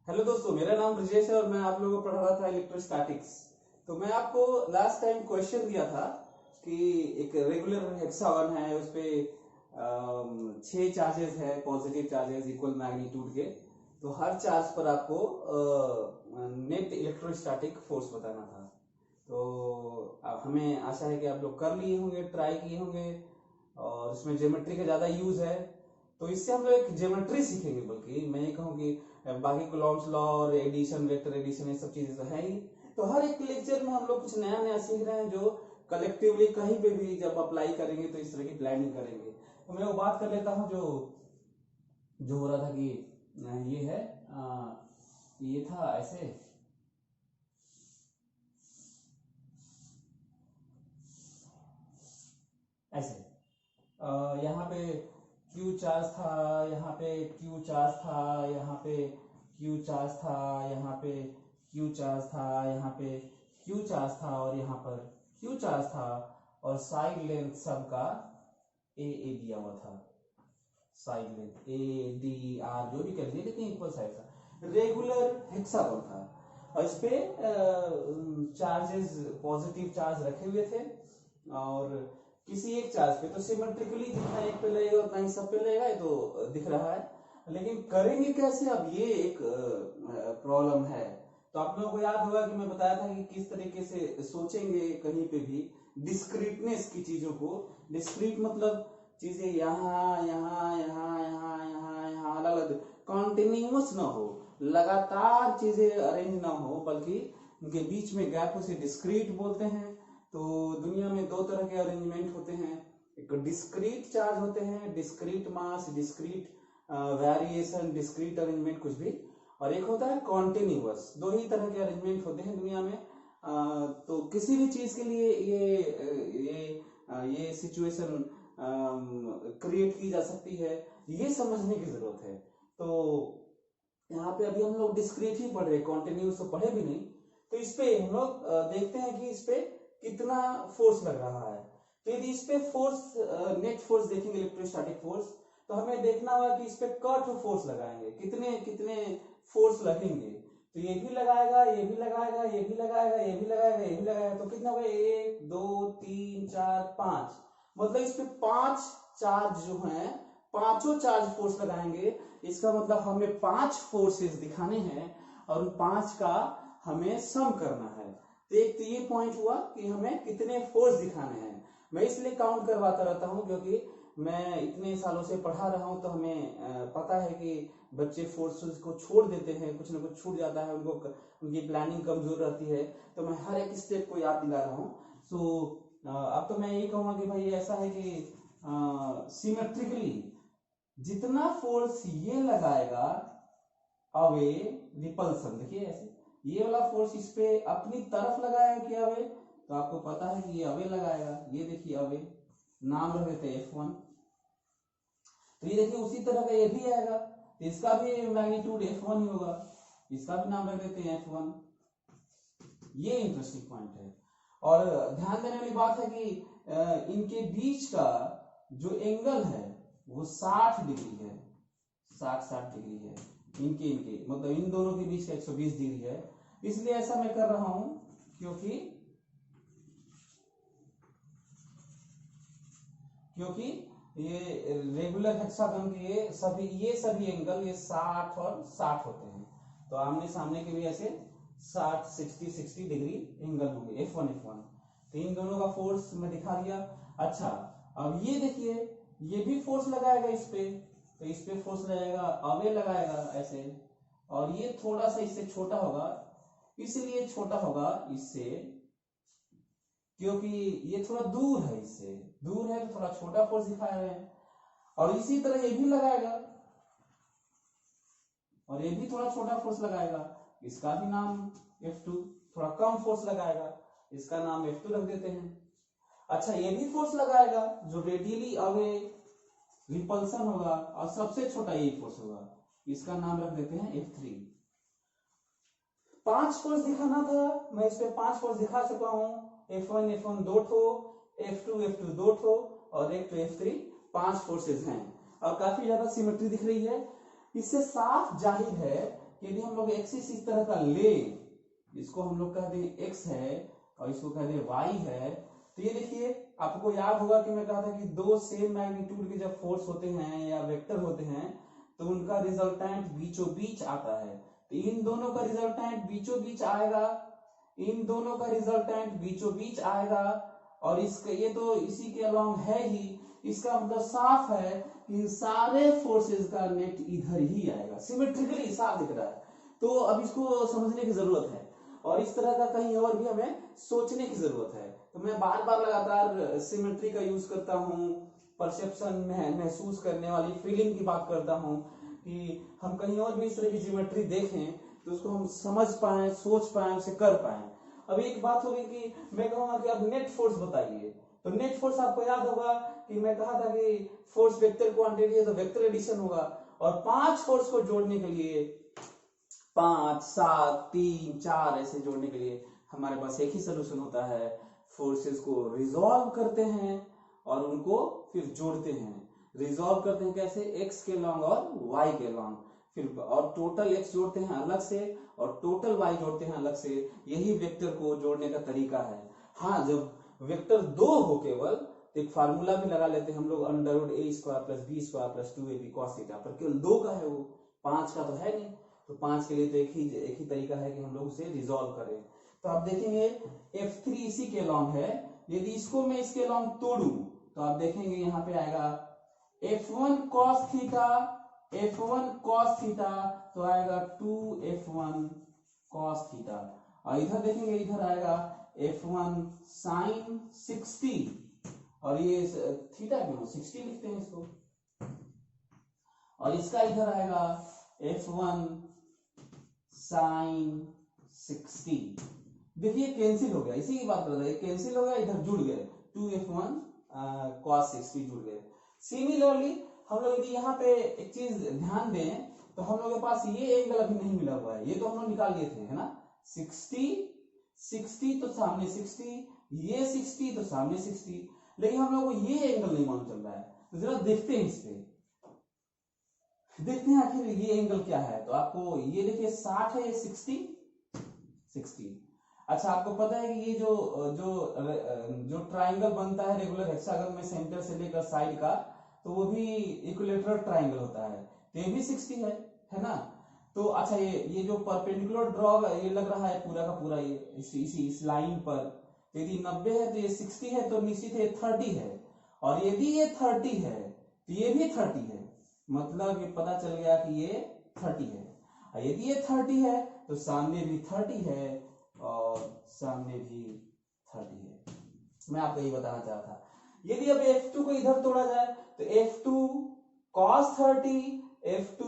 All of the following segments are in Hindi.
हेलो दोस्तों, मेरा नाम ब्रजेश है और मैं आप लोगों को पढ़ा रहा था इलेक्ट्रोस्टैटिक्स। तो मैं आपको लास्ट टाइम क्वेश्चन दिया था कि एक रेगुलर हेक्सागन है, उस पे 6 चार्जेस है, पॉजिटिव चार्जेस इक्वल मैग्नीट्यूड के। तो हर चार्ज पर आपको नेट इलेक्ट्रोस्टैटिक फोर्स बताना था। तो हमें आशा है कि आप लोग कर लिए होंगे, ट्राई किए होंगे, और इसमें ज्योमेट्री का ज़्यादा यूज है। तो इससे हम लोग एक ज्योमेट्री सीखेंगे, बल्कि मैं ये कहूँ कि बाकी कूलॉम्स लॉ और एडिशन, वेक्टर एडिशन, ये सब चीजें तो है ही। तो हर एक लेक्चर में हम लोग कुछ नया नया सीख रहे हैं, जो कलेक्टिवली कहीं पे भी जब अप्लाई करेंगे तो इस तरह की प्लानिंग करेंगे। तो मैं वो बात कर लेता हूँ जो जो हो रहा था कि ये है, ये था ऐसे, ऐसे यहाँ पे Q चार्ज था, यहाँ पे Q चार्ज था, यहाँ पे Q चार्ज था, यहाँ पे Q चार्ज था, यहाँ पे Q चार्ज था, और यहाँ पर Q चार्ज था, और साइड लेंथ सबका ए दिया हुआ था। Side length A D R जो भी कर लीजिए, लेकिन इक्वल साइड था, रेगुलर हेक्सागन था। और इस पे चार्जेस, पॉजिटिव चार्ज रखे हुए थे, और किसी एक चार्ज पे तो सिमेट्रिकली जितना एक पे लगेगा उतना ही सब पे लगेगा, ये तो दिख रहा है। लेकिन करेंगे कैसे, अब ये एक प्रॉब्लम है। तो आप लोगों को याद होगा कि मैं बताया था कि किस तरीके से सोचेंगे कहीं पे भी डिस्क्रीटनेस की चीजों को। डिस्क्रीट मतलब चीजें यहाँ यहाँ यहाँ यहाँ यहाँ यहाँ अलग अलग कॉन्टिन्यूस ना हो, लगातार चीजें अरेंज ना हो, बल्कि उनके बीच में गैप, उसे डिस्क्रीट बोलते हैं। तो दुनिया में दो तरह के अरेंजमेंट होते हैं, एक डिस्क्रीट चार्ज होते हैं, डिस्क्रीट मास, डिस्क्रीट वेरिएशन, डिस्क्रीट अरेंजमेंट कुछ भी, और एक होता है कॉन्टिन्यूअस। दो ही तरह के अरेंजमेंट होते हैं दुनिया में। तो किसी भी चीज के लिए ये सिचुएशन क्रिएट की जा सकती है, ये समझने की जरूरत है। तो यहाँ पे अभी हम लोग डिस्क्रीट ही पढ़ रहे, कॉन्टिन्यूस तो पढ़े भी नहीं। तो इस पे हम लोग देखते हैं कि इस पे कितना फोर्स लग रहा है। तो यदि इस पे फोर्स, नेट फोर्स देखेंगे, इलेक्ट्रोस्टैटिक फोर्स, तो हमें देखना होगा कि इस पे कट फोर्स लगाएंगे, कितने कितने फोर्स लगेंगे। तो ये भी लगाएगा, ये भी लगाएगा, ये भी लगाएगा, ये भी लगाएगा, ये भी लगाएगा, तो कितना होगा, 1 2 3 4 5। मतलब इस पे 5 चार्ज जो हैं, पांचों चार्ज फोर्स लगाएंगे। इसका मतलब हमें 5 फोर्सेस दिखाने हैं, और उन 5 का हमें सम करना है। तो एक तो ये पॉइंट हुआ कि हमें कितने फोर्स दिखाने हैं। मैं इसलिए काउंट करवाता रहता हूं क्योंकि मैं इतने सालों से पढ़ा रहा हूं, तो हमें पता है कि बच्चे फोर्सेस को छोड़ देते हैं, कुछ ना कुछ छूट जाता है उनको, उनकी प्लानिंग कमजोर रहती है। तो मैं हर एक स्टेप को याद दिला रहा हूँ। सो अब तो मैं यही कहूंगा कि भाई ऐसा है कि सिमेट्रिकली जितना फोर्स ये लगाएगा, अवे रिपल्सन, देखिए ऐसे ये वाला फोर्स इस पे अपनी तरफ लगाया कि अवे, तो आपको पता है कि ये अवे लगाएगा। ये देखिए अवे, नाम रख देते हैं F1। तो ये देखिए उसी तरह का ये भी आएगा, तो इसका भी मैग्नीट्यूड F1 ही होगा, इसका भी नाम रख देते हैं F1। ये इंटरेस्टिंग पॉइंट है। और ध्यान देने वाली बात है कि इनके बीच का जो एंगल है वो 60 डिग्री है, 60 डिग्री है। इनके इनके मतलब इन दोनों के बीच का 120 डिग्री है। इसलिए ऐसा मैं कर रहा हूं क्योंकि ये रेगुलर हेक्सागन के ये सभी एंगल ये 60 और 60 होते हैं। तो आमने सामने के भी ऐसे 60 डिग्री एंगल होंगे, F1 F1। तो इन दोनों का फोर्स मैं दिखा दिया। अच्छा, अब ये देखिए, ये भी फोर्स लगाएगा इस पे, तो इस पे फोर्स लगाएगा, अवे लगाएगा ऐसे, और ये थोड़ा सा इससे छोटा होगा, इसलिए छोटा होगा इससे क्योंकि ये थोड़ा दूर है, इससे दूर है तो थोड़ा छोटा फोर्स दिखा रहे हैं। और इसी तरह ये भी लगाएगा, और ये भी थोड़ा छोटा फोर्स लगाएगा, इसका भी नाम F2। थोड़ा कम फोर्स लगाएगा, इसका नाम F2 रख देते हैं। अच्छा, ये भी फोर्स लगाएगा जो रेडियली अवे रिपल्सन होगा, और सबसे छोटा ये फोर्स होगा, इसका नाम रख देते हैं F3। 5 फोर्स दिखाना था, मैं इस पे 5 फोर्स दिखा चुका हूं। F1 F1 2 ठो, F2 F2 2 ठो, और एक F3, 5 फोर्सेस हैं। और काफी ज्यादा सिमेट्री दिख रही है। इससे साफ जाहिर है यदि हम लोग एक्सिस इस तरह का ले, इसको हम लोग कहते हैं एक्स है और इसको कहते हैं वाई है, तो ये देखिए आपको याद होगा कि मैं कहा था कि दो सेम मैग्नीट्यूड के जब फोर्स होते हैं या वेक्टर होते हैं तो उनका रिजल्टेंट बीचों बीच आता है। तो इन दोनों का रिजल्टेंट बीचों बीच आएगा, इन दोनों का रिजल्टेंट बीचों बीच आएगा, और इसका ये तो इसी के अलोंग है ही, इसका मतलब साफ है कि सारे फोर्सेस का नेट इधर ही आएगा, सिमेट्रिकली साफ दिख रहा है। तो अब इसको समझने की जरूरत है और इस तरह का कहीं और भी हमें सोचने की जरूरत है। तो मैं बार बार लगातार सिमेट्री का यूज करता हूँ, परसेप्शन में महसूस करने वाली फीलिंग की बात करता हूँ कि हम कहीं और भी इस तरह की ज्योमेट्री देखें तो उसको हम समझ पाए, सोच पाए, उसे कर पाए। अब एक बात होगी कि मैं कहूंगा कि अब नेट फोर्स बताइए, तो नेट फोर्स आपको याद होगा कि मैं कहा था कि फोर्स वेक्टर क्वांटिटी है तो वेक्टर एडिशन होगा, और 5 फोर्स को जोड़ने के लिए 5, 7, 3, 4 ऐसे जोड़ने के लिए हमारे पास एक ही सोल्यूशन होता है, फोर्सेस को रिजॉल्व करते हैं और उनको फिर जोड़ते हैं। रिजॉल्व करते हैं कैसे? एक्स के लॉन्ग और वाई के लॉन्ग, फिर और टोटल एक्स जोड़ते हैं अलग से और टोटल वाई जोड़ते हैं अलग से। यही वेक्टर को जोड़ने का तरीका है। हाँ, जब वेक्टर 2 हो केवल तो एक फार्मूला भी लगा लेते हैं हम लोग, √a² + b² + 2ab cos theta, पर केवल 2 का है वो, 5 का तो है नहीं। तो 5 के लिए तो एक ही तरीका है कि हम लोग उसे रिजॉल्व करें। तो आप देखेंगे F3 इसी के लॉन्ग है, यदि इसको मैं इसके लॉन्ग तोड़ू तो आप देखेंगे यहाँ पे आएगा F1 cos theta, F1 cos theta, तो आएगा 2F1 cos थीटा, और इधर देखेंगे इधर आएगा F1 sin 60, और ये थीटा क्यों 60 लिखते हैं इसको, और इसका इधर आएगा F1 sin 60। देखिए कैंसिल हो गया, इसी की बात कर रहे हैं, कैंसिल हो गया, इधर जुड़ गए 2F1 cos 60 जुड़ गए। सिमिलरली हम लोग यदि यहाँ पे एक चीज ध्यान दें तो हम लोग के पास ये एंगल अभी नहीं मिला हुआ है, ये तो हम लोग निकाल लिए थे, है ना, 60 तो सामने 60, ये 60 तो सामने 60, लेकिन हम लोग को ये एंगल नहीं मालूम चल रहा है। तो जरा देखते हैं इस पे, देखते हैं आखिर ये एंगल क्या है। तो आपको ये देखिए 60 है, ये 60। अच्छा, आपको पता है कि ये जो ट्राइंगल बनता है रेगुलर हेक्सागन में सेंटर से लेकर साइड का, तो वो भी इक्विलेटरल ट्राइंगल होता है, तो ये भी 60 है ना। तो अच्छा, ये जो परपेंडिकुलर ड्रॉ ये लग रहा है पूरा का पूरा ये इस लाइन पर, तो यदि 90 है तो ये 60 है, तो निश्चित है 30 है, और यदि ये 30 है तो ये भी 30 है, मतलब ये पता चल गया कि ये 30 है। और यदि ये 30 है तो सामने भी 30 है और सामने भी 30 है। मैं आपको ये बताना चाहता था। यदि अब F2 को इधर तोड़ा जाए तो F2 cos 30, F2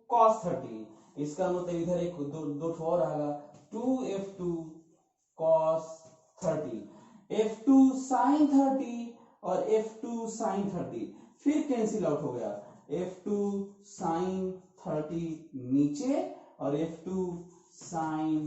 cos 30, इसका मतलब इधर एक दो और आएगा 2F2 cos 30, F2 sin 30 और F2 sin 30, फिर कैंसिल आउट हो गया, F2 sin 30 नीचे और F2 sin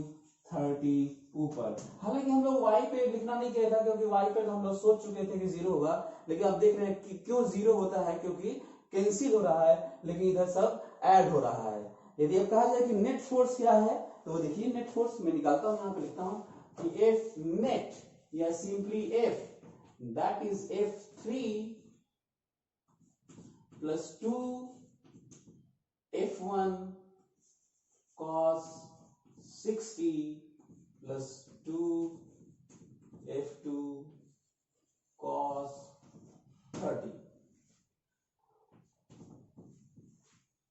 30 ऊपर। हालांकि हम लोग y पे लिखना नहीं किया था क्योंकि y पे तो हम लोग सोच चुके थे कि 0 होगा, लेकिन अब देख रहे हैं कि क्यों 0 होता है, क्योंकि कैंसिल हो रहा है लेकिन इधर सब ऐड हो रहा है। यदि अब कहा जाए कि नेट फोर्स क्या है तो देखिए नेट फोर्स मैं निकालता हूं, यहां पे लिखता हूं कि F नेट या simply F that is F3 plus 2 F1 cos 60 plus 2 F2 cos 30।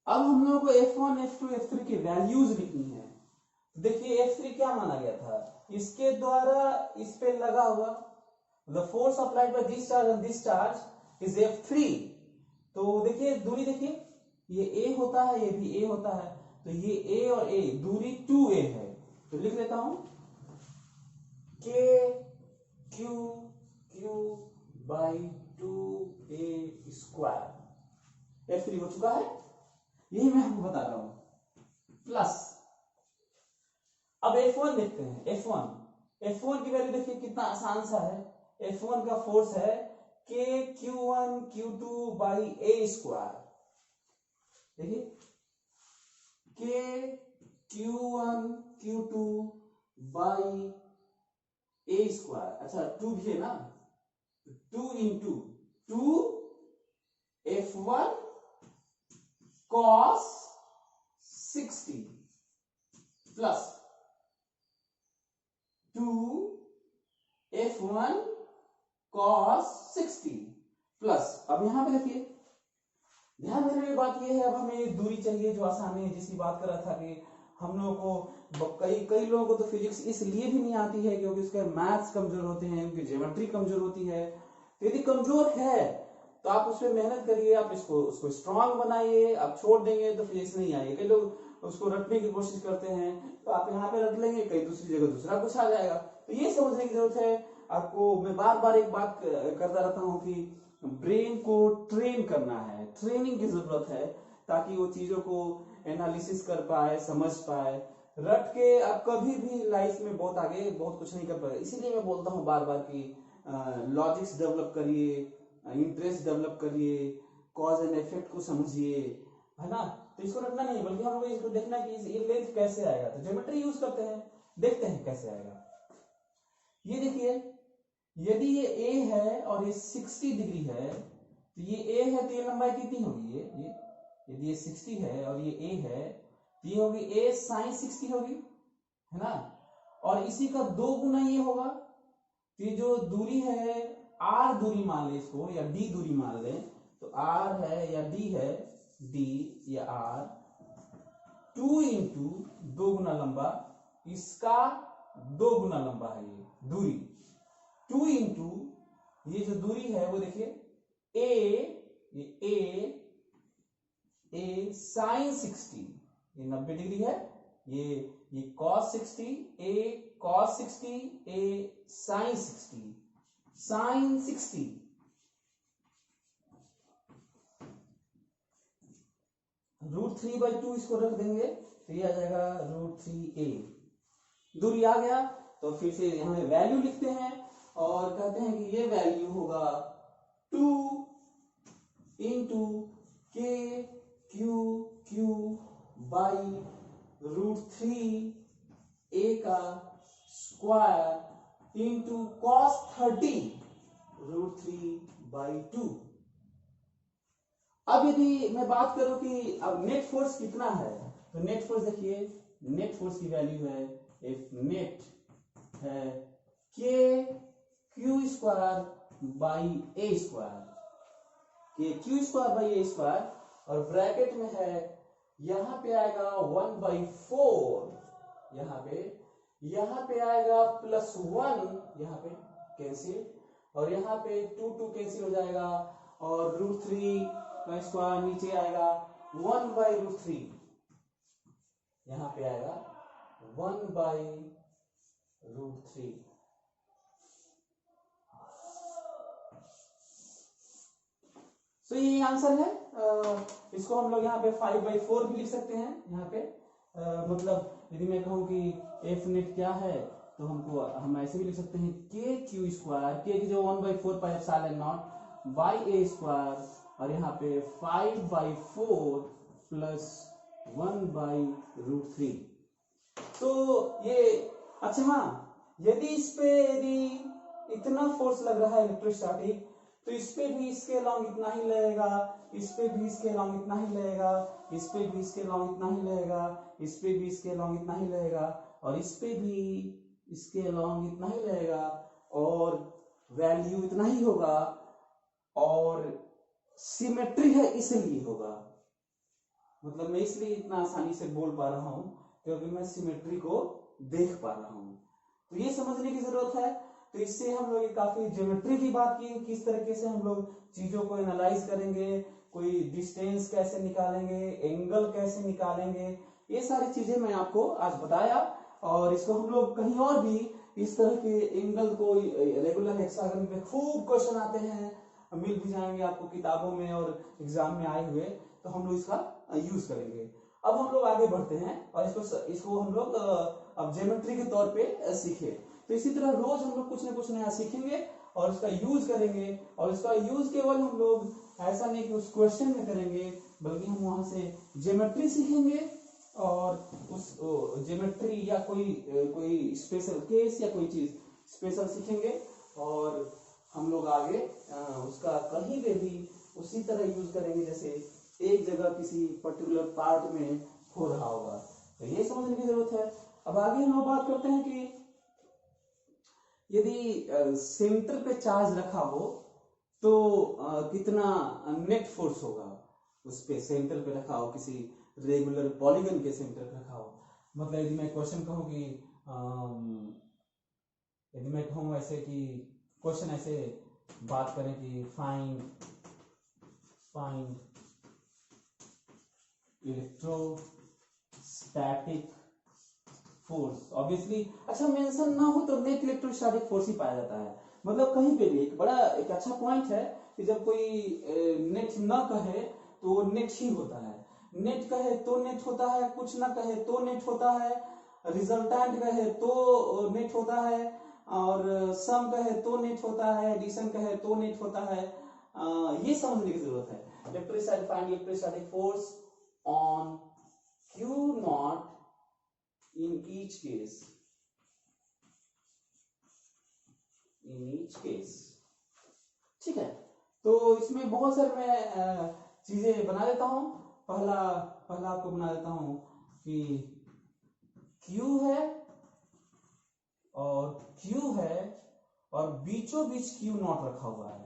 अब हम लोगों को F1, F2, F3 की वैल्यूज लिखनी है। देखिए F3 क्या माना गया था, इसके द्वारा इस पे लगा हुआ the force applied by this charge on this charge is F3। तो देखिए दूरी, देखिए ये A होता है, ये भी A होता है, तो ये A और A दूरी 2A है, तो लिख लेता हूं K Q by 2A²। F3 हो चुका है, यही मैं आपको बता रहा हूं, प्लस अब F1 देखते हैं। F1 की वैल्यू देखिए कितना आसान सा है, F1 का फोर्स है K Q1 Q2 by A²। देखिए K Q1 Q2 by A square. अच्छा 2 भी है ना, 2 into 2 F1 cos 60 plus 2 F1 cos 60 plus, अब यहां पे देखिए ध्यान देने वाली बात यह है, अब हमें दूरी चाहिए जो आसानी है, जिसकी बात कर रहा था कि हम लोगों को कई लोगों को तो फिजिक्स इसलिए भी नहीं आती है क्योंकि उसके मैथ्स कमजोर होते हैं, उनकी ज्योमेट्री कमजोर होती है। तो यदि कमजोर है तो आप उस पर मेहनत करिए, आप उसको स्ट्रांग बनाइए। आप छोड़ देंगे तो फिजिक्स नहीं आएगी। कई लोग उसको रटने की कोशिश करते हैं, तो आप यहाँ पे रट लेंगे, कहीं दूसरी जगह दूसरा कुछ आ जाएगा। तो ये समझने की जरूरत है आपको। मैं बार बार एक बात करता रहता हूँ कि ब्रेन को ट्रेन करना है, ट्रेनिंग की जरूरत है, ताकि वो चीजों को एनालिसिस कर पाए, समझ पाए। रट के आप कभी भी लाइफ में बहुत आगे बहुत कुछ नहीं कर पाए। इसीलिए मैं बोलता हूँ बार बार कि लॉजिक्स डेवलप करिए, इंटरेस्ट डेवलप करिए, कॉज एंड इफेक्ट को समझिए, है ना। तो इसको रटना नहीं, बल्कि हम लोग इसको देखना कि ये लेंथ कैसे आएगा। तो ज्योमेट्री यूज करते हैं, देखते हैं कैसे आएगा। ये देखिए, यदि ये ए है और ये 60 डिग्री है, तो ये ए है तो ये लंबाई कितनी होगी, ये यदि ये 60 है और ये ए है तो ये होगी ए साइन 60 होगी, है ना। और इसी का 2 गुना ये होगा। तो ये जो दूरी है, आर दूरी मान ले इसको, या डी दूरी मान ले, तो आर है या डी है, डी या आर, 2 इंटू 2 गुना लंबा, इसका 2 गुना लंबा है ये दूरी। 2 इंटू ये जो दूरी है वो देखिए ए साइन 60, ये 90 डिग्री है, ये cos 60, ए cos 60, ए साइन 60, साइन 60 √3/2 इसको रख देंगे तो ये आ जाएगा √3a। दूरी आ गया तो फिर से यहां वैल्यू लिखते हैं और कहते हैं कि ये वैल्यू होगा 2 इंटू के क्यू बाई √3a का स्क्वायर इंटू cos 30 √3/2। अब यदि मैं बात करूं कि अब नेट फोर्स कितना है, तो नेट फोर्स देखिए, नेट फोर्स की वैल्यू है, इफ नेट है K Q square by A square, K Q square by A square, और ब्रैकेट में है यहां पे आएगा 1/4, यहां पे आएगा +1, यहां पे कैंसिल, और यहां पे 2 कैंसिल हो जाएगा, और √3 का स्क्वायर नीचे आएगा 1/√3, यहां पे आएगा 1/√3। तो ये आंसर है। इसको हम लोग यहाँ पे 5/4 भी लिख सकते हैं। यहाँ पे मतलब यदि मैं कहूँ कि एफ नेट क्या है, तो हम ऐसे भी लिख सकते हैं के क्यू स्क्वायर, के की जो 1/4 pi epsilon not by A square, और यहाँ पे 5/4 प्लस 1/√3। तो ये अच्छा, हाँ, यदि इतना फोर्स लग रहा है इलेक्ट्रोस्टैटिक, तो इस पे भी इसके अलोंग इतना ही लगेगा, इस पे भी इसके अलोंग इतना ही लगेगा, इस पे भी इसके अलोंग इतना ही लगेगा, इस पे भी इसके अलोंग इतना ही लगेगा, और इस पे भी इसके अलोंग इतना ही लगेगा, और वैल्यू इतना ही होगा, और सिमेट्री है इसलिए होगा। मतलब मैं इसलिए इतना आसानी से बोल पा रहा हूं क्योंकि मैं सिमेट्री को देख पा रहा हूं। तो ये समझने की जरूरत है। तो इससे हम लोग काफी ज्योमेट्री की बात की, किस तरीके से हम लोग चीजों को एनालाइज करेंगे, कोई डिस्टेंस कैसे निकालेंगे, एंगल कैसे निकालेंगे, ये सारी चीजें मैं आपको आज बताया। और इसको हम लोग कहीं और भी इस तरह के एंगल को रेगुलर हेक्सागन में खूब क्वेश्चन आते हैं, मिल भी जाएंगे आपको किताबों में और एग्जाम में आए हुए, तो हम लोग इसका यूज करेंगे। अब हम लोग आगे बढ़ते हैं और इसको हम लोग अब ज्योमेट्री के तौर पे सीखे। तो इसी तरह रोज हम लोग कुछ ना कुछ नया सीखेंगे और उसका यूज करेंगे, और इसका यूज केवल हम लोग ऐसा नहीं कि उस क्वेश्चन में करेंगे, बल्कि हम वहां से ज्योमेट्री सीखेंगे और उस ज्योमेट्री या कोई स्पेशल केस या कोई चीज स्पेशल सीखेंगे और हम लोग आगे उसका कहीं पे भी उसी तरह यूज करेंगे जैसे एक जगह किसी पर्टिकुलर पार्ट में हो रहा होगा। तो ये समझने की जरूरत है। अब आगे हम लोग बात करते हैं कि यदि सेंटर पे चार्ज रखा हो तो कितना नेट फोर्स होगा उस पे, सेंटर पे रखा हो, किसी रेगुलर पॉलीगन के सेंटर पे रखा हो। मतलब यदि मैं क्वेश्चन कहूं कि यदि मैं कहूं ऐसे कि क्वेश्चन ऐसे बात करें कि फाइंड इलेक्ट्रोस्टैटिक फोर्स, ऑब्वियसली अच्छा मेंशन ना हो तो नेट इलेक्ट्रोस्टैटिक फोर्स ही पाया जाता है। मतलब कहीं पे भी एक अच्छा पॉइंट है कि जब कोई नेट ना कहे तो नेट ही होता है, नेट कहे तो नेट होता है, कुछ ना कहे तो नेट होता है, रिजल्टेंट कहे तो नेट होता है, और सम कहे तो नेट होता है, एडिशन कहे तो नेट होता है। ये समझने की जरूरत है। Electrostatic find electrostatic force on Q not in each case। ठीक है, तो इसमें बहुत सारे मैं चीजें बना देता हूं। पहला आपको बना देता हूं कि Q है और बीचों बीच Q नॉट रखा हुआ है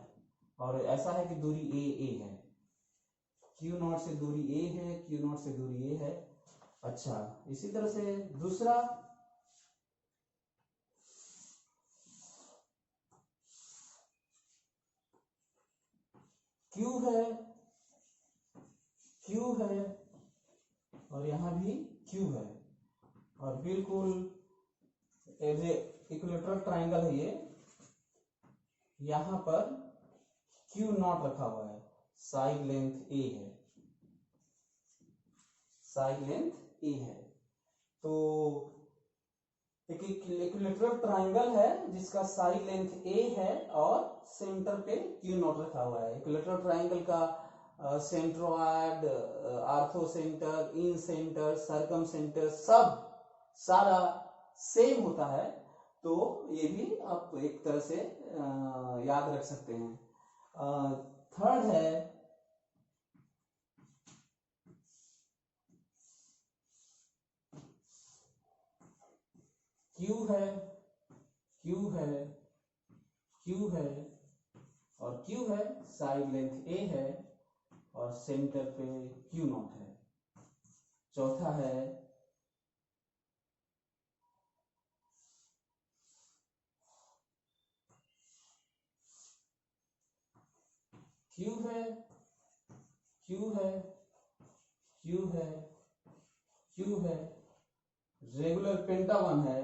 और ऐसा है कि दूरी a है, Q नॉट से दूरी a है, Q नॉट से दूरी a है। अच्छा, इसी तरह से दूसरा Q है और यहां भी Q है और बिल्कुल इक्विलेटरल ट्राइंगल है ये, यहां पर Q नॉट रखा हुआ है, साइड लेंथ A है, साइड लेंथ A है। तो एक इक्विलेटरल ट्राइंगल है जिसका साइड लेंथ A है और सेंटर पे Q नॉट रखा हुआ है। इक्विलेटरल ट्राइंगल का सेंट्रोइड, आर्थो सेंटर, इन सेंटर, सर्कम सेंटर सब सारा सेम होता है। तो ये भी आप एक तरह से याद रख सकते हैं। थर्ड है Q है और Q है, साइड लेंथ A है और सेंटर पे Q नॉट है। चौथा है Q है, रेगुलर पेंटागन है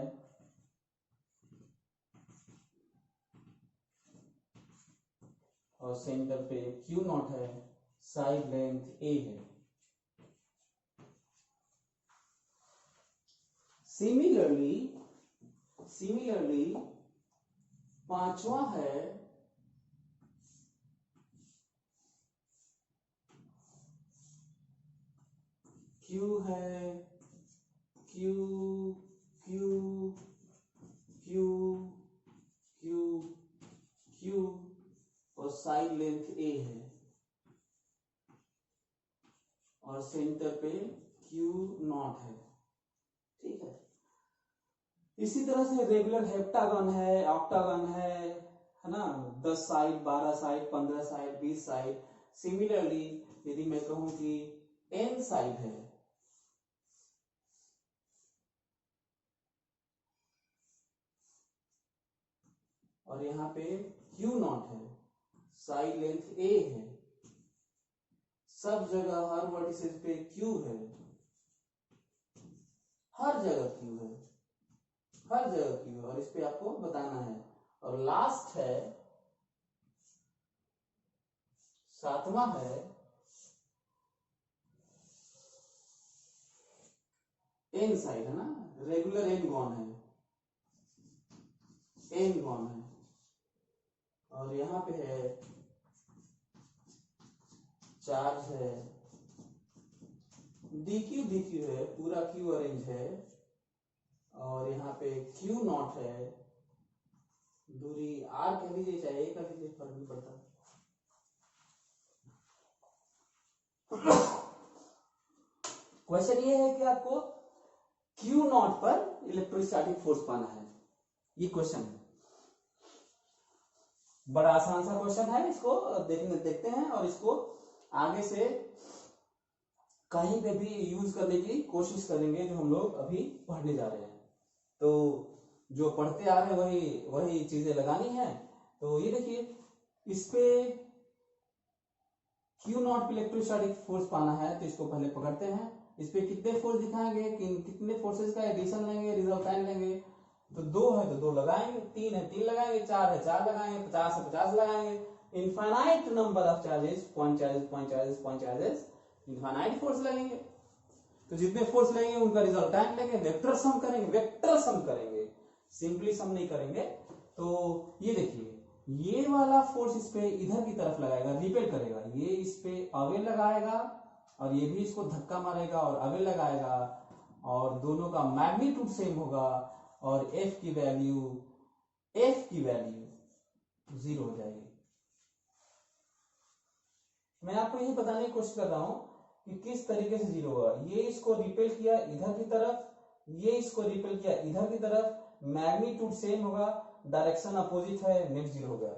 और सेंटर पे Q नॉट है, साइड लेंथ A है। सिमिलरली पांचवा है Q है, Q और साइड लेंथ A है और सेंटर पे Q नॉट है। ठीक है, इसी तरह से रेगुलर हेप्टागन है, ऑक्टागन है ना, 10 side, 12 side, 15 side, 20 side. Similarly यदि मैं कहूं कि n साइड है और यहाँ पे Q नॉट है, साइड लेंथ A है, सब जगह हर वर्टिसेस पे Q है, हर जगह Q है, हर जगह Q है और इस पे आपको बताना है। और लास्ट है, सातवां है n साइड है ना, रेगुलर n गॉन है, n गॉन है और यहाँ पे है चार्ज है डी क्यू है, पूरा क्यू अरेंज है और यहाँ पे क्यू नॉट है, दूरी आर कह लीजिए चाहे ए कह लीजिए, फर्क नहीं पड़ता। क्वेश्चन ये है कि आपको क्यू नॉट पर इलेक्ट्रोस्टैटिक फोर्स पाना है, ये क्वेश्चन है। बड़ा आसान सा क्वेश्चन है, इसको देखते हैं और इसको आगे से कहीं पे भी यूज करने की कोशिश करेंगे जो हम लोग अभी पढ़ने जा रहे हैं। तो जो पढ़ते आ रहे हैं वही चीजें लगानी है। तो ये देखिए, इस पे क्यू नॉट इलेक्ट्रोस्टैटिक फोर्स पाना है, तो इसको पहले पकड़ते हैं। इस पे कितने फोर्स दिखाएंगे, कितने फोर्सेस का एडिशन लेंगे, रिजल्टेंट लेंगे। तो 2 है तो 2 लगाएंगे, 3 है 3 लगाएंगे, 4 है 4 लगाएंगे, 50 है 50 लगाएंगे। Infinite number of charges, point charges, infinite force लगेंगे। तो जितने फोर्स लगेंगे उनका रिजल्टेंट लेंगे, वेक्टर सम करेंगे, सिंपली सम नहीं करेंगे। तो ये देखिए, ये वाला फोर्स इस पे इधर की तरफ लगाएगा, रिपेल करेगा, ये इस पे अवे लगाएगा और ये भी इसको धक्का मारेगा और अवे लगाएगा, और दोनों का मैग्नीट्यूड सेम होगा और एफ की वैल्यू 0 हो जाएगी। मैं आपको यही बताने की कोशिश कर रहा हूं कि किस तरीके से 0 होगा। ये इसको रिपेल किया इधर की तरफ, ये इसको रिपेल किया इधर की तरफ, मैग्नीट्यूड सेम होगा, डायरेक्शन अपोजिट है, नेट 0 हो गया।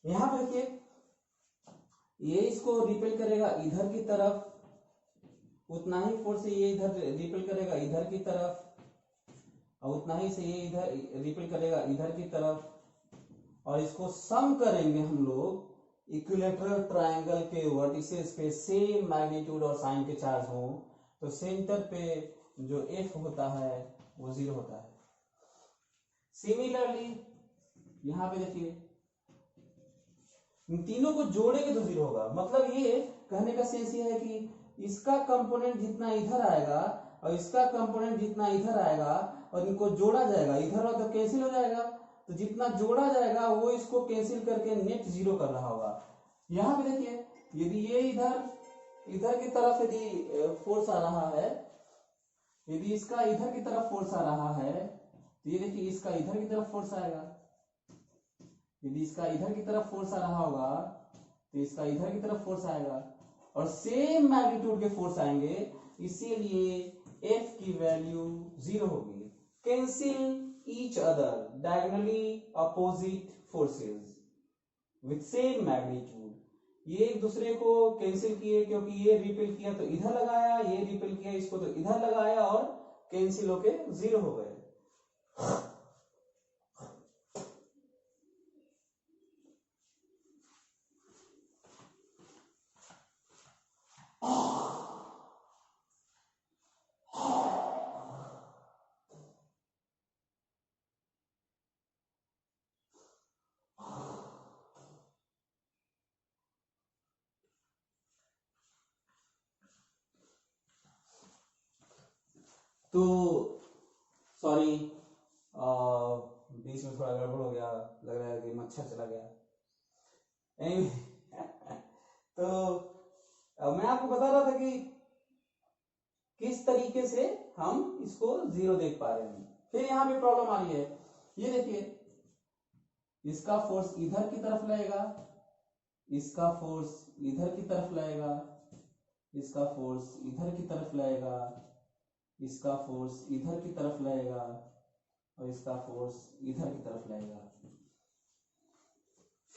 यहां पर देखिए, ये इसको रिपेल करेगा इधर की तरफ, उतना ही फोर्स से ये इधर रिपेल करेगा इधर की तरफ, और उतना ही से ये इधर रिपेल करेगा इधर की तरफ, और इसको सम करेंगे हम लोग इक्विलैटरल ट्रायंगल के वर्टिसेस पे सेम मैग्नीट्यूड और साइन के चार्ज हो, तो सेंटर पे जो एफ होता है वो 0 होता है। सिमिलरली यहां पे देखिए, इन तीनों को जोड़ेंगे तो 0 होगा। मतलब ये कहने का सेंस ये है कि इसका कंपोनेंट जितना इधर आएगा और इसका कंपोनेंट जितना इधर आएगा और इनको जोड़ा जाएगा, इधर और तो कैंसिल हो जाएगा, तो जितना जोड़ा जाएगा वो इसको कैंसिल करके नेट 0 कर रहा होगा। यहां पे देखिए, यदि ये इधर की तरफ यदि फोर्स आ रहा है, यदि इसका इधर की तरफ फोर्स आ रहा है, तो ये देखिए इसका इधर की तरफ फोर्स आएगा। यदि इसका इधर की तरफ फोर्स आ रहा होगा तो इसका इधर की तरफ फोर्स आएगा, और सेम मैग्नीट्यूड के फोर्स आएंगे, इसीलिए एफ की वैल्यू 0 होगी। Cancel each other diagonally opposite forces with same magnitude। ये एक दूसरे को कैंसिल किए, क्योंकि ये रिपेल किया तो इधर लगाया, ये रिपेल किया इसको तो इधर लगाया, और कैंसिल होके 0 हो गए। तो सॉरी, बीच में थोड़ा गड़बड़ हो गया, लग रहा है कि मच्छर चला गया। तो मैं आपको बता रहा था कि किस तरीके से हम इसको 0 देख पा रहे हैं। फिर यहां पे प्रॉब्लम आ रही है, ये देखिए, इसका फोर्स इधर की तरफ लगेगा, इसका फोर्स इधर की तरफ लगेगा, इसका फोर्स इधर की तरफ लगेगा, इसका फोर्स इधर की तरफ लगेगा, और इसका फोर्स इधर की तरफ लगेगा।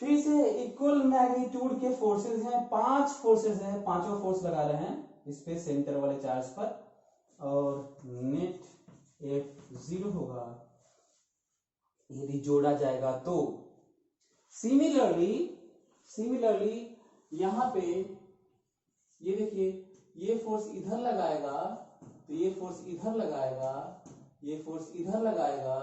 फिर से इक्वल मैग्नीट्यूड के फोर्सेस हैं, 5 फोर्सेस हैं, पांचों फोर्स लगा रहे हैं इस पे सेंटर वाले चार्ज पर, और नेट एफ 0 होगा यदि जोड़ा जाएगा तो। सिमिलरली यहां पे ये देखिए, ये फोर्स इधर लगाएगा तो ये फोर्स इधर लगाएगा, ये फोर्स इधर लगाएगा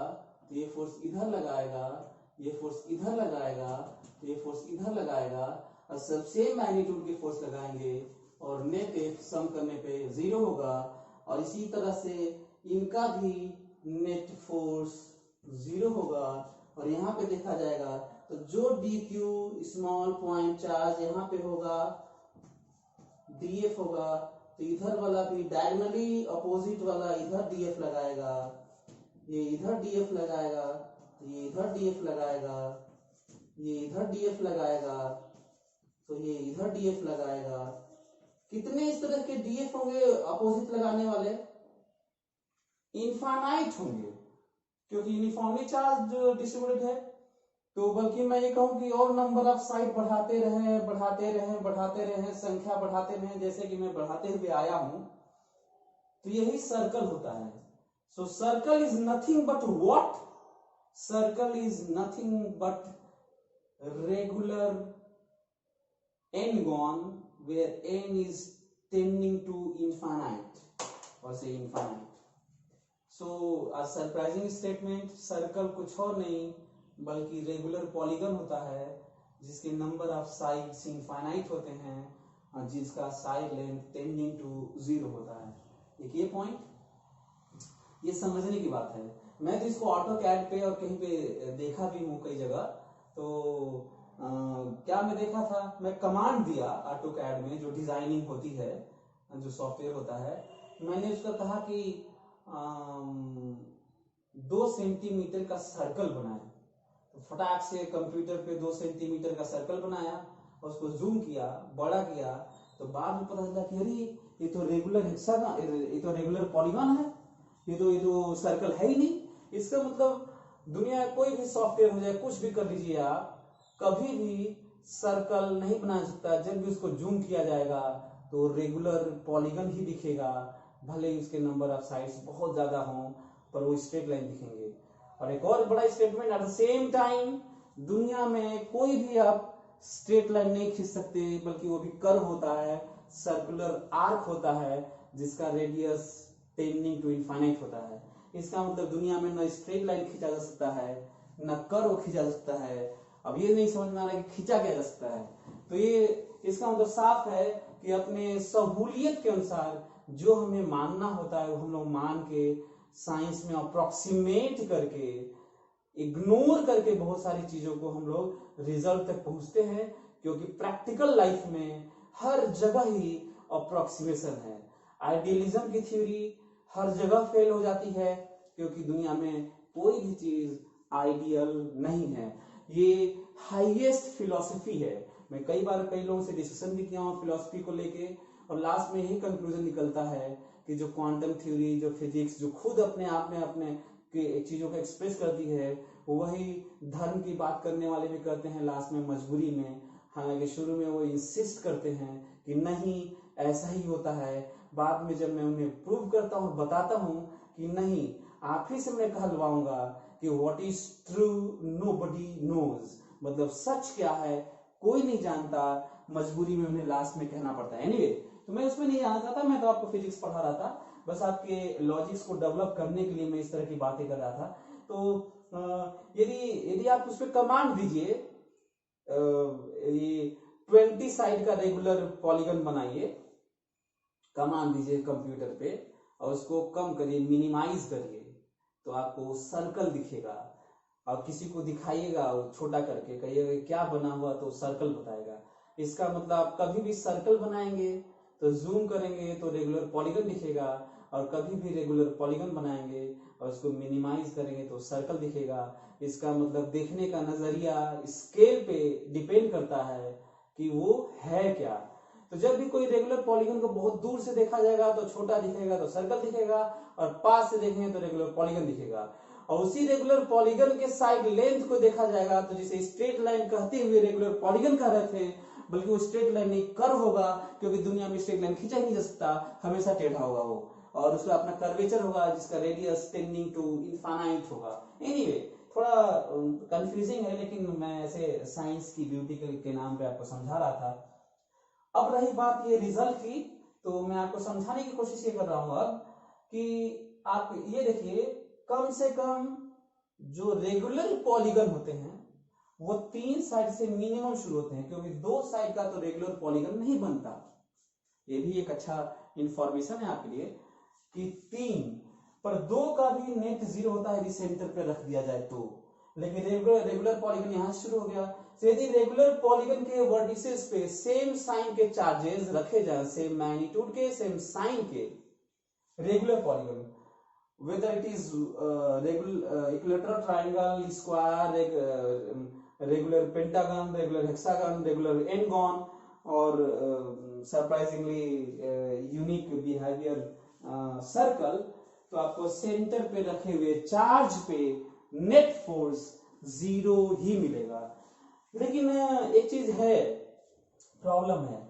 तो ये फोर्स इधर लगाएगा, ये फोर्स इधर लगाएगा तो ये फोर्स इधर लगाएगा, और सब सेम मैग्नीट्यूड के फोर्स लगाएंगे और नेट एफ सम करने पे 0 होगा। और इसी तरह से इनका भी नेट फोर्स 0 होगा। और यहाँ पे देखा जाएगा तो जो D Q small point charge यहाँ पे होगा, डीएफ होगा, तो इधर वाला भी डायगोनली अपोजिट वाला इधर डीएफ लगाएगा, ये इधर डीएफ लगाएगा, ये इधर डीएफ लगाएगा, ये इधर डीएफ लगाएगा, तो ये इधर डीएफ लगाएगा। कितने इस तरह के डीएफ होंगे अपोजिट लगाने वाले? इनफाइनाइट होंगे, क्योंकि यूनिफॉर्मली चार्ज डिस्ट्रीब्यूटेड है। तो बल्कि मैं ये कहूं कि और नंबर ऑफ साइड बढ़ाते रहें बढ़ाते रहें बढ़ाते रहें, संख्या बढ़ाते रहें, जैसे कि मैं बढ़ाते हुए आया हूं, तो यही सर्कल होता है। सो circle is nothing but what? Circle is nothing but regular n-gon where n is tending to infinite or say infinite. So a surprising statement, circle कुछ और नहीं बल्कि रेगुलर पॉलीगन होता है जिसके नंबर ऑफ साइड्स इनफाइनाइट होते हैं और जिसका साइड लेंथ टेंडिंग टू 0 होता है। एक ये पॉइंट, ये समझने की बात है। मैं तो इसको ऑटो कैड पे और कहीं पे देखा भी हूँ कई जगह। तो क्या मैं देखा था, मैं कमांड दिया ऑटो कैड में जो डिजाइनिंग होती है, जो सॉफ्टवेयर होता है, मैंने उसका कहा कि 2 सेंटीमीटर का सर्कल बनाए। तो फटाक से कंप्यूटर पे 2 सेंटीमीटर का सर्कल बनाया और उसको जूम किया, बड़ा किया, तो बाद में पता चला कि अरे ये तो रेगुलर हेक्सागन, ये तो रेगुलर पॉलीगन है, ये तो सर्कल है ही नहीं। इसका मतलब दुनिया कोई भी सॉफ्टवेयर हो जाए, कुछ भी कर लीजिए आप, कभी भी सर्कल नहीं बना सकता। जब भी उसको जूम किया जाएगा तो रेगुलर पॉलीगन ही दिखेगा, भले ही उसके नंबर ऑफ साइड्स बहुत ज्यादा हों, पर वो स्ट्रेट लाइन दिखेंगे। और एक और बड़ा statement, at the same time दुनिया में कोई भी आप स्ट्रेट लाइन नहीं खींच सकते, बल्कि वो भी कर्व होता है, सर्कुलर आर्क होता है जिसका रेडियस टेंडिंग टू इनफाइनाइट होता है। इसका मतलब दुनिया में न स्ट्रेट लाइन खींचा जा सकता है, न कर्व खींचा जा सकता है। अब ये नहीं समझ में आ रहा है कि खींचा क्या जा सकता है। तो ये इसका मतलब साफ है कि अपने सहूलियत के अनुसार जो हमें मानना होता है वो हम लोग मान के साइंस में अप्रोक्सीमेट करके, इग्नोर करके बहुत सारी चीजों को हम लोग रिजल्ट तक पहुंचते हैं, क्योंकि प्रैक्टिकल लाइफ में हर जगह ही अप्रोक्सीमेशन है। आइडियलिज्म की थ्योरी हर जगह फेल हो जाती है, क्योंकि दुनिया में कोई भी चीज आइडियल नहीं है। ये हाईएस्ट फिलॉसफी है। मैं कई बार कई लोगों से डिस्कशन भी किया हूं फिलॉसफी को लेके, और लास्ट में यही कंक्लूजन निकलता है कि जो क्वांटम थ्योरी, जो फिजिक्स, जो खुद अपने आप में अपने चीजों को एक्सप्रेस करती है, वही धर्म की बात करने वाले भी करते हैं लास्ट में मजबूरी में। हालांकि शुरू में वो इंसिस्ट करते हैं कि नहीं ऐसा ही होता है, बाद में जब मैं उन्हें प्रूव करता हूँ, बताता हूँ कि नहीं, आप ही से मैं कहलवाऊंगा कि what is true nobody knows, मतलब सच क्या है कोई नहीं जानता, मजबूरी में उन्हें लास्ट में कहना पड़ता है। एनीवे, तो मैं उसमें नहीं जाना चाहता, मैं तो आपको फिजिक्स पढ़ा रहा था, बस आपके लॉजिक्स को डेवलप करने के लिए मैं इस तरह की बातें कर रहा था। तो यदि आप उस पर कमांड दीजिए, ये 20 साइड का रेगुलर पॉलीगन बनाइए, कमांड दीजिए कंप्यूटर पे और उसको कम करिए, मिनिमाइज करिए, तो आपको सर्कल दिखेगा। और किसी को दिखाइएगा छोटा करके, कहिएगा क्या बना हुआ, तो सर्कल बताएगा। इसका मतलब आप कभी भी सर्कल बनाएंगे तो जूम करेंगे तो रेगुलर पॉलीगन दिखेगा, और कभी भी रेगुलर पॉलीगन बनाएंगे और उसको मिनिमाइज करेंगे तो सर्कल दिखेगा। इसका मतलब देखने का नजरिया स्केल पे डिपेंड करता है कि वो है क्या। तो जब भी कोई रेगुलर पॉलीगन को बहुत दूर से देखा जाएगा तो छोटा दिखेगा, तो सर्कल दिखेगा, और पास से देखेंगे तो रेगुलर पॉलीगन दिखेगा। और उसी रेगुलर पॉलीगन के साइड लेंथ को देखा जाएगा तो जिसे स्ट्रेट लाइन कहते हुए रेगुलर पॉलीगन कह रहे थे, बल्कि वो स्ट्रेट लाइन नहीं कर्व होगा, क्योंकि दुनिया में स्ट्रेट लाइन खींचा ही नहीं जा सकता, हमेशा टेढ़ा होगा वो, और उसका अपना कर्वेचर होगा जिसका रेडियस टेंडिंग टू इनफाइनाइट होगा। एनीवे, थोड़ा कंफ्यूजिंग है, लेकिन मैं ऐसे साइंस की ब्यूटी के नाम पे आपको समझा रहा था। अब रही बात ये रिजल्ट की, तो मैं आपको समझाने की कोशिश ये कर रहा हूं अब कि आप ये देखिए, कम से कम जो रेगुलर पॉलीगन होते हैं वो 3 साइड से मिनिमम शुरू होते हैं, क्योंकि 2 साइड का तो रेगुलर पॉलीगन नहीं बनता। ये भी एक अच्छा इंफॉर्मेशन है आपके लिए कि 3 पर 2 का भी नेट 0 होता है यदि सेंटर पे रख दिया जाए तो। लेकिन रेगुलर पॉलीगन यहां से शुरू हो गया, यदि रेगुलर पॉलीगन के वर्टिसेस पे सेम साइन के चार्जेस रखे जाए, सेम मैग्नीट्यूड के, सेम साइन के, regular polygon, whether it is equilateral triangle, square, regular pentagon, regular hexagon, regular n-gon, और surprisingly unique behavior circle, तो आपको सेंटर पे रखे हुए चार्ज पे नेट फोर्स 0 ही मिलेगा। लेकिन एक चीज है, प्रॉब्लम है,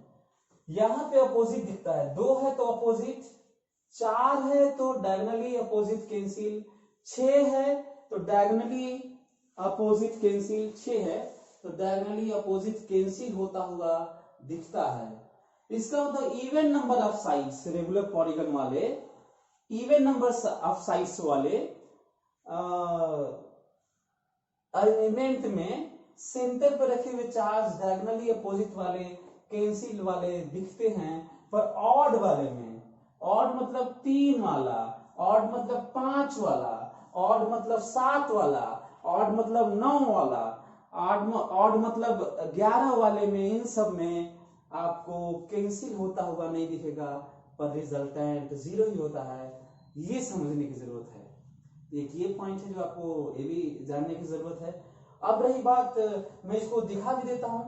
यहां पे अपोजिट दिखता है, 2 है तो अपोजिट, 4 है तो डायगोनली अपोजिट कैंसिल, 6 है तो डायगोनली अपोजिट कैंसिल, 6 है तो डायगोनली अपोजिट कैंसिल होता हुआ दिखता है। इसका मतलब even number of sides, regular polygon वाले इवन नंबर ऑफ साइड्स वाले अरेंजमेंट में सेंटर पर रखे हुए चार्ज डायगोनली अपोजिट वाले कैंसिल वाले दिखते हैं, पर ऑड वाले में, ऑड मतलब 3 वाला, ऑड मतलब 5 वाला, ऑड मतलब 7 वाला, ऑड मतलब 9 वाला, ऑड मतलब 11 वाले में, इन सब में आपको कैंसिल होता हुआ नहीं दिखेगा, पर रिजल्टेंट 0 ही होता है। ये समझने की जरूरत है। एक ये पॉइंट है जो आपको ये भी जानने की जरूरत है। अब रही बात, मैं इसको दिखा भी देता हूं।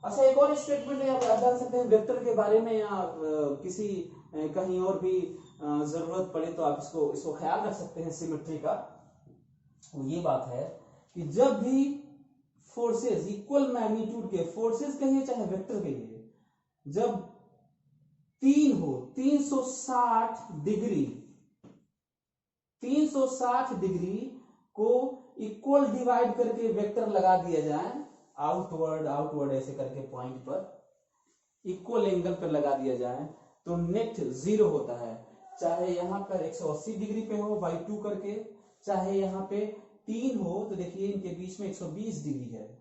अच्छा, एक और स्टेटमेंट है, आप जान सकते हैं वेक्टर के बारे में, या किसी कहीं और भी जरूरत पड़े तो आप इसको ख्याल रख सकते हैं सिमेट्री का। ये बात है कि जब भी फोर्सेस इक्वल मैग्नीट्यूड के, फोर्सेस कहिए चाहे वेक्टर कहिए, जब 3 हो, 360 डिग्री को इक्वल डिवाइड करके वेक्टर लगा दिया जाए, आउटवर्ड ऐसे करके पॉइंट पर इक्वल एंगल पर लगा दिया जाए, तो नेट 0 होता है। चाहे यहां पर 180 डिग्री पे हो बाई 2 करके, चाहे यहां पे 3 हो, तो देखिए इनके बीच में 120 डिग्री है,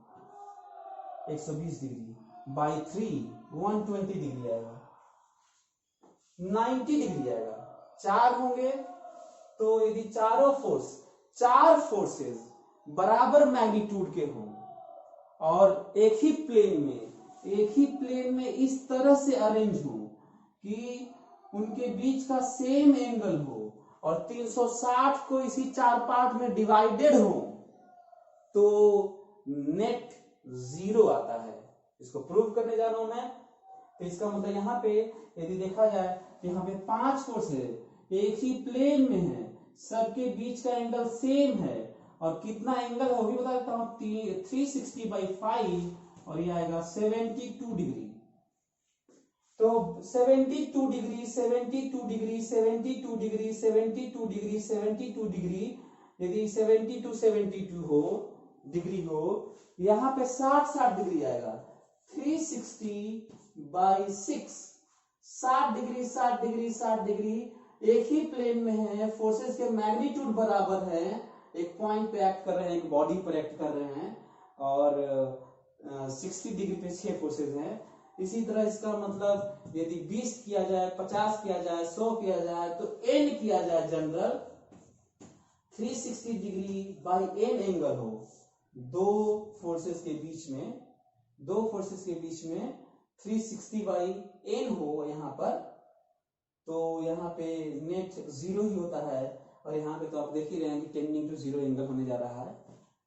120 डिग्री बाई 3 120 डिग्री आएगा, 90 डिग्री आएगा। 4 होंगे तो यदि चार फोर्सेस बराबर मैग्नीट्यूड के हों और एक ही प्लेन में इस तरह से अरेंज हो कि उनके बीच का सेम एंगल हो और 360 को इसी 4 पार्ट में डिवाइडेड हो, तो नेट 0 आता है। इसको प्रूव करने जा रहा हूं मैं। तो इसका मतलब यहाँ पे यदि देखा जाए, यहाँ पे 5 फोर्स है, एक ही प्लेन में है, सबके बीच का एंगल सेम है, और कितना एंगल है वो भी बता देता हूं, 360/5, और ये आएगा 72 डिग्री। तो 72 degree, 72 degree, 72 degree, 72 degree, 72 degree, यदि 72 हो डिग्री हो, यहाँ पे 60 डिग्री आएगा, 360/6, 60 डिग्री, 60 डिग्री, 60 डिग्री, एक ही प्लेन में है, फोर्सेस के मैग्नीट्यूड बराबर है, एक पॉइंट पे एक्ट कर रहे हैं, एक बॉडी पर एक्ट कर रहे हैं, और 60 डिग्री पे 6 फोर्सेस हैं। इसी तरह इसका मतलब यदि 20 किया जाए, 50 किया जाए, 100 किया जाए, तो n किया जाए general, 360 degree by n angle हो, दो फोर्सेस के बीच में 360/n हो यहाँ पर, तो यहाँ पे नेट 0 ही होता है। और यहाँ पे तो आप देख ही रहे हैं कि 10 × 0 एंगल होने जा रहा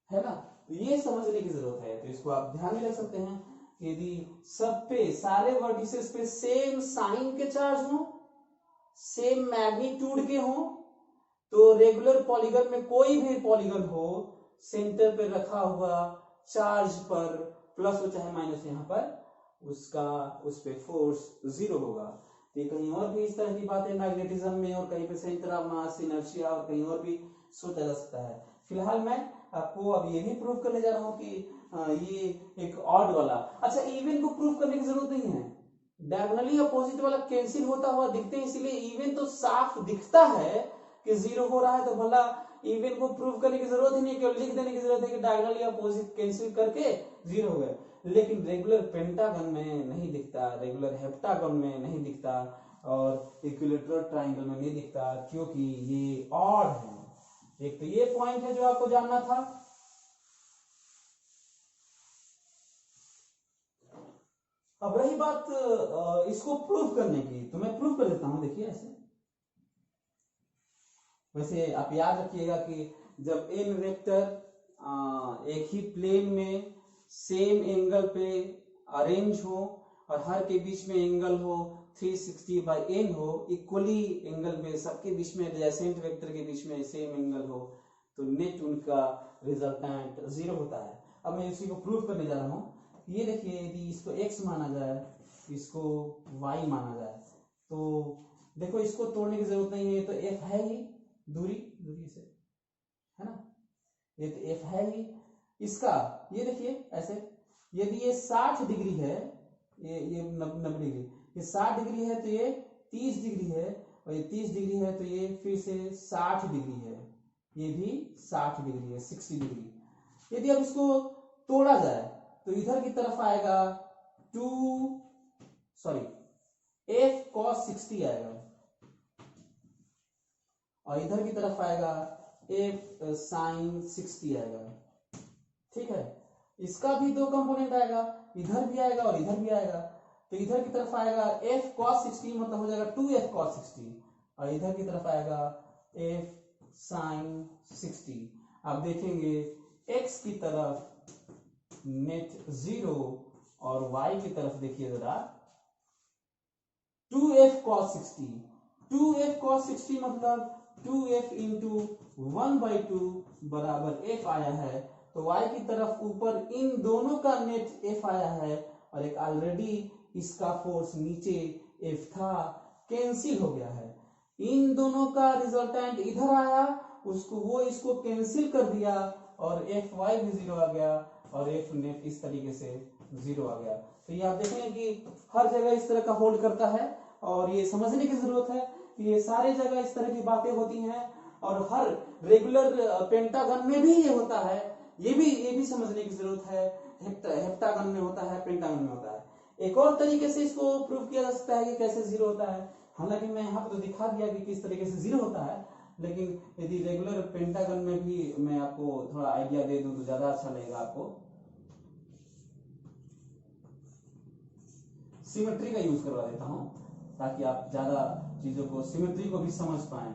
है ना। तो ये समझने की जरूरत है। तो इसको आप ध्यान में रख सकते हैं, यदि सब पे, सारे वर्टिसेस पे सेम साइन के चार्ज हो, सेम मैग्नीट्यूड के हो, तो रेगुलर पॉलीगन में कोई भी पॉलीगन हो, सेंटर पे रखा हुआ चार्ज पर प्लस हो चाहे माइनस, यहाँ पर उस पे फोर्स 0 होगा। तो कहीं और भी इस तरह की बातें मैग्नेटिज्म में, और कहीं पे सेंटर ऑफ मास, इनर्शिया, और कहीं और भी सोचा जा सकता है। फिलहाल मैं आपको अब ये भी प्रूव करने जा रहा हूँ कि ये एक ऑड वाला, अच्छा इवन को प्रूव करने की जरूरत नहीं है, डायगोनली अपोजिट वाला कैंसिल होता हुआ दिखते हैं, इसलिए इवन तो साफ दिखता है कि 0 हो रहा है, तो भला इवन को प्रूव करने की जरूरत ही नहीं, केवल लिख देने की जरूरत है कि डायगोनली अपोजिट कैंसिल करके 0 हो गए। लेकिन रेगुलर पेंटागन में नहीं दिखता, रेगुलर हेप्टागन में नहीं दिखता, और इक्विलेटरल ट्रायंगल में नहीं दिखता, क्योंकि ये ऑड है। एक तो ये पॉइंट है जो आपको जानना था। अब रही बात इसको प्रूव करने की, तो मैं प्रूव कर देता हूं। देखिए ऐसे, वैसे आप याद रखिएगा कि जब n वेक्टर एक ही प्लेन में सेम एंगल पे अरेंज हो और हर के बीच में एंगल हो 360/n हो, इक्वली एंगल में सबके बीच में एडजेसेंट वेक्टर के बीच में सेम एंगल हो, तो नेट उनका रिजल्टेंट 0 होता है। अब मैं इसी को प्रूव करने जा रहा हूं। ये देखिए, यदि इसको x माना जाए, इसको y माना जाए, तो देखो इसको तोड़ने की जरूरत नहीं है, तो f है ही, दूरी से, है ना, ये तो f है ही। इसका ये देखिए ऐसे, यदि ये 60 डिग्री है, ये 90 डिग्री, ये 60 डिग्री है, तो ये 30 डिग्री है, और ये 30 डिग्री है, तो ये फिर से 60 डिग्री है, ये भी 60 डिग्री है, 60 डिग्री। यदि अब इसको तोड़ा जाए तो इधर की तरफ आएगा f cos 60 आएगा, और इधर की तरफ आएगा f sin 60 आएगा। ठीक है, इसका भी दो कंपोनेंट आएगा, इधर भी आएगा और इधर भी आएगा। तो इधर की तरफ आएगा f cos 60, मतलब हो जाएगा 2f cos 60, और इधर की तरफ आएगा f sin 60। आप देखेंगे x की तरफ नेट 0 और y की तरफ देखिए जरा 2f cos 60। 2f cos 60 मतलब 2f इंटू 1/2 बराबर f आया है। तो y की तरफ ऊपर इन दोनों का नेट f आया है, और एक ऑलरेडी इसका फोर्स नीचे f था, कैंसिल हो गया है। इन दोनों का रिजल्टेंट इधर आया, इसको कैंसिल कर दिया, और fy भी 0 आ गया, और f नेट इस तरीके से 0 आ गया। तो ये आप देखेंगे कि हर जगह इस तरह का होल्ड करता है, और ये समझने की जरूरत है कि ये सारे जगह इस तरह की बातें होती हैं, और हर रेगुलर पेंटागन में भी ये होता है। ये भी समझने की जरूरत है, हेप्टागन में होता है, पेंटागन में होता है। एक और तरीके से इसको प्रूव किया जा सकता है कि कैसे 0 होता है। हालांकि मैं यहाँ पर तो दिखा दिया कि किस तरीके से 0 होता है, लेकिन यदि रेगुलर पेंटागन में भी मैं आपको थोड़ा आइडिया दे दूं तो ज्यादा अच्छा लगेगा। आपको सिमेट्री का यूज करवा देता हूं, ताकि आप ज्यादा चीजों को, सिमेट्री को भी समझ पाए।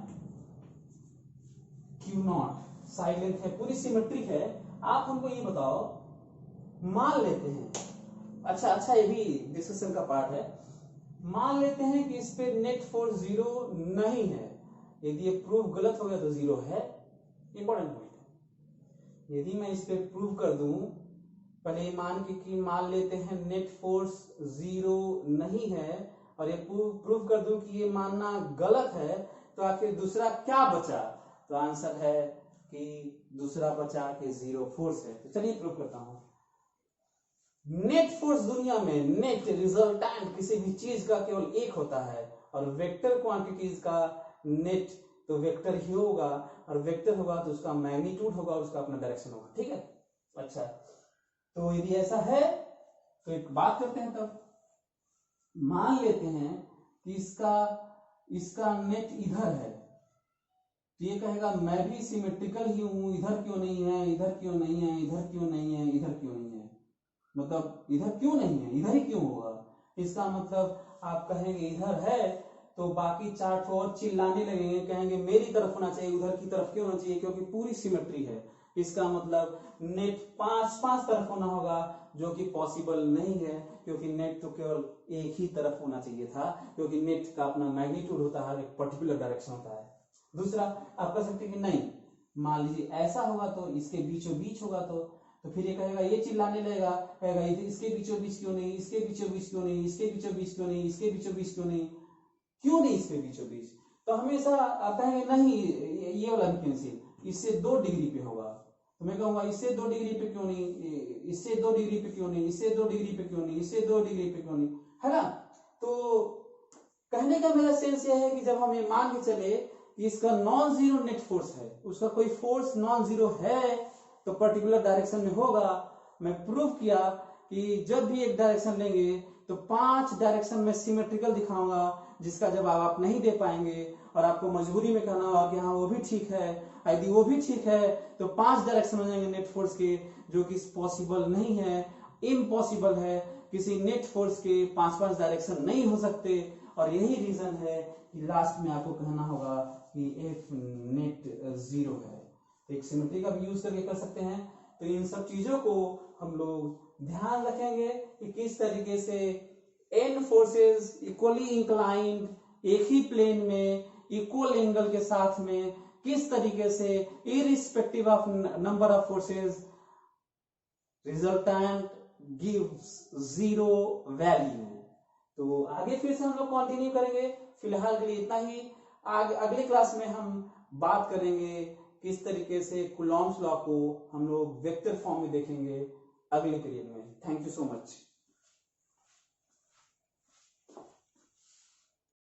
Q0 साइड लेंथ है, पूरी सिमेट्रिक है। आप हमको ये बताओ, मान लेते हैं, अच्छा ये भी डिस्कशन का पार्ट है। मान लेते हैं कि इस पे नेट फोर्स 0 नहीं है। यदि ये प्रूफ गलत हो गया तो 0 है, इंपॉर्टेंट पॉइंट है। यदि मैं इस पे प्रूव कर दूं, पहले मान लेते हैं नेट फोर्स 0 नहीं है, और ये प्रूव कर दूं कि ये मानना गलत है, तो आखिर दूसरा क्या बचा? तो आंसर है कि दूसरा बचा कि 0 फोर्स है। तो चलिए प्रूव करता हूं। नेट फोर्स दुनिया में, नेट रिजल्टेंट किसी भी चीज का केवल एक होता है, और वेक्टर क्वांटिटीज का नेट तो वेक्टर ही होगा, और वेक्टर होगा तो उसका मैग्नीट्यूड होगा, उसका अपना डायरेक्शन होगा। ठीक है, अच्छा, तो यदि ऐसा है तो एक बात करते हैं। तब मान लेते हैं कि इसका नेट इधर है, तो ये कहेगा मैं भी सिमेट्रिकल ही हूं, इधर क्यों नहीं है, इधर क्यों नहीं है, इधर क्यों नहीं है, इधर क्यों नहीं है, मतलब इधर क्यों नहीं है, इधर ही क्यों होगा। इसका मतलब आप कहेंगे इधर है, तो बाकी चार को और चिल्लाने लगेंगे, कहेंगे मेरी तरफ होना चाहिए, उधर की तरफ क्यों होना चाहिए, क्योंकि पूरी सिमेट्री है। इसका मतलब नेट 5 तरफ होना होगा, जो कि पॉसिबल नहीं है, क्योंकि नेट तो केवल एक ही तरफ होना चाहिए था, क्योंकि नेट का अपना मैग्नीट्यूड होता है, एक पर्टिकुलर डायरेक्शन होता है। दूसरा आप कह सकते हैं कि नहीं, मान लीजिए ऐसा होगा तो इसके बीचों बीच होगा, तो फिर ये कहेगा, ये चिल्लाने लगेगा, कहेगा इसके बीचों बीच क्यों नहीं, इसके बीचों बीच क्यों नहीं, इसके बीचों बीच क्यों नहीं, इसके बीचों बीच क्यों नहीं, क्यों नहीं इसके बीचों बीच। तो हमेशा कहेंगे नहीं, ये वाला कैंसिल, इससे 2 डिग्री पे होगा। तो मैं कहूंगा इससे 2 डिग्री पे क्यों नहीं, इससे 2 डिग्री पे क्यों नहीं, इससे 2 डिग्री पे क्यों नहीं, इससे 2 डिग्री पे क्यों नहीं, है ना। तो कहने का मेरा सेंस यह है कि जब हम ये मान के चले कि इसका नॉन जीरो नेट फोर्स है, उसका कोई फोर्स नॉन जीरो है, तो पर्टिकुलर डायरेक्शन में होगा। मैं प्रूव किया कि जब भी एक डायरेक्शन लेंगे तो 5 डायरेक्शन में सिमेट्रिकल दिखाऊंगा, जिसका जवाब आप नहीं दे पाएंगे, और आपको मजबूरी में कहना होगा कि हाँ वो भी ठीक है। यदि वो भी ठीक है तो 5 डायरेक्शन हो जाएंगे नेट फोर्स के, जो कि पॉसिबल नहीं है, इम्पॉसिबल है। किसी नेट फोर्स के 5 डायरेक्शन नहीं हो सकते, और यही रीजन है कि लास्ट में आपको कहना होगा कि एफ नेट 0 है। तो एक सिमेट्री का भी यूज करके कर सकते हैं। तो इन सब चीजों को हम लोग ध्यान रखेंगे कि किस तरीके से n फोर्सेस इक्वली इंक्लाइंड एक ही प्लेन में इक्वल एंगल के साथ में किस तरीके से irrespective of number of forces resultant gives 0 value. तो आगे फिर से हम लोग कंटिन्यू करेंगे, फिलहाल के लिए इतना ही। अगले क्लास में हम बात करेंगे किस तरीके से कूलॉम्स लॉ को हम लोग वेक्टर फॉर्म में देखेंगे अगले पीरियड में। Thank you so much.